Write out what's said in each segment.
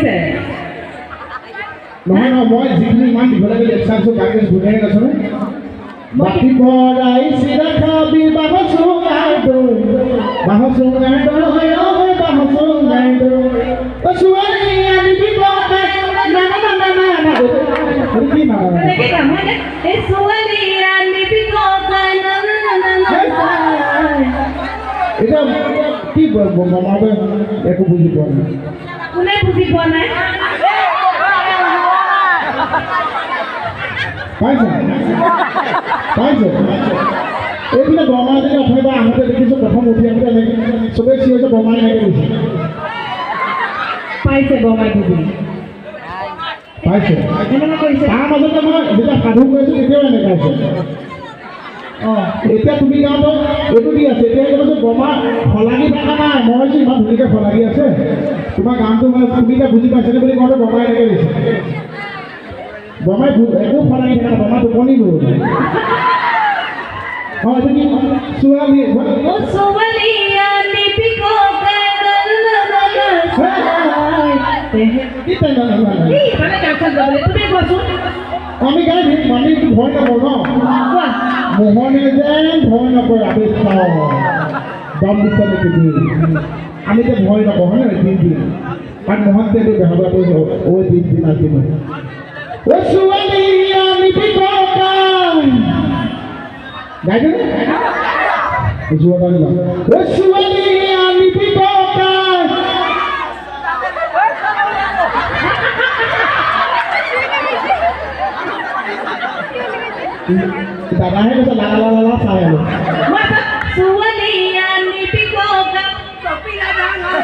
পাইছে নহয় নহয় মই যিখিনি ইমান দীঘলীয়াকৈ লেকচাৰটো গাড়ী ধুনীয়াকৈ আছোঁ বাকী পৰাই চিৰা খাবি বাহচুঙাটো বাহচুঙাটো হয় বাহচুঙাটো ছোৱালী আনিবি ককাই না না না না না না কি না এনেকৈ গাম হয়নে এই ছোৱালী আনিবি ককাই না না না না এটা কি বনাবে একো বুজি পোৱা নাই কোনে বুজি পোৱা নাই পাইছে পাইছে এইবিলাক বৰমাই যদি অথবা আহোঁতে দেখিছোঁ প্ৰথম উঠি আহোঁতে এনেকৈ চবেই চিঞৰিছে বৰমাই এনেকৈ গৈছে পাইছে বৰমাই বুজি পাইছে এনেকৈ কৰিছে তাৰ মাজতে মই যেতিয়া সাধু কৰিছোঁ তেতিয়াও এনেকৈ আছে অঁ এতিয়া তুমি গাঁৱত এইটো দি আছে এতিয়া কৈছোঁ বৰমা ফলাগি থকা নাই মই কৈছোঁ ইমান ধুনীয়াকৈ ফলাগি আছে তোমাৰ গানটো মানে তুমি এতিয়া বুজি পাইছেনে বুলি কওঁতে বৰমাই এনেকৈ দিছে বৰমাই একো ফলাগি থকা বৰমা টোপনি গ'ল অঁ এইটো কি ছোৱালী ছোৱালী আনিবি ককাই না না না কি মানে গাঁওখন যাবলৈ তুমি কোৱাচোন আমি গাই দিম আমি ভয় নকৰোঁ ন কোৱা মোহনে যেন ভয় নকৰে আবেশ পাওঁ দম বিচাৰে তুমি আমি যে ভয় নকৰোঁ হয় নহয় দিন দিন কাৰণ মোহনতে বেহবা কৈছে ঐ দিন দিন আজি মই ঐ ছোৱালী আনিবি ককাই গাই দিম যোৱা গান ঐ ছোৱালী আনিবি ককাই দাদাহে কৈছে লালা লালা লালা চাই আৰু ছোৱালী আনিবি ককাই কপিলা ডাঙৰ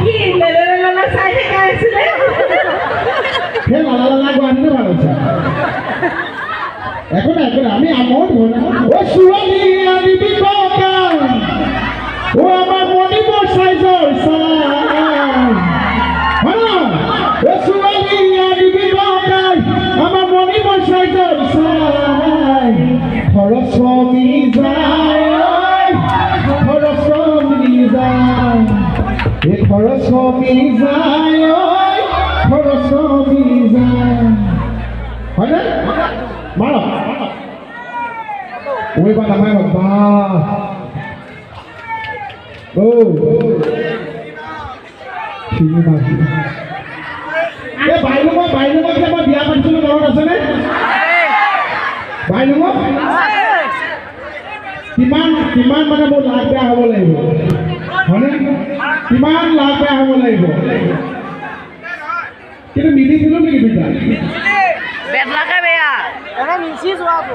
কি লেলেলেলা চাই থকা আছিলে সেই লালা লালা গুৱাহাটীতে ভাল হৈছে একো নাই আমি আমাৰ ভয় নাই ঐ ছোৱালী আনিবি ককাই ও আমাৰ মণিপুৰ চাইজৰ চাই ছোৱালী আনিবি ককাই আমাৰ মণিপুৰ চাইজৰ চাই খৰচ কমি যায় খৰচ কমি যায় এই খৰচ কমি যায় খৰচ কমি যায় হয়নে মাৰক ঐ বা নামাই বা চিনি মাৰি এই বাইলুঙত যে মই বিয়া পাতিছিলোঁ মনত আছেনে বাইলুঙত কিমান মানে মোৰ লাভ বেয়া হ'ব লাগিব হয়নে কিমান লাভ বেয়া হ'ব লাগিব কিন্তু মিলিছিলোঁ নেকি দুটা বেদলাকে বেয়া মিছি যোৱাব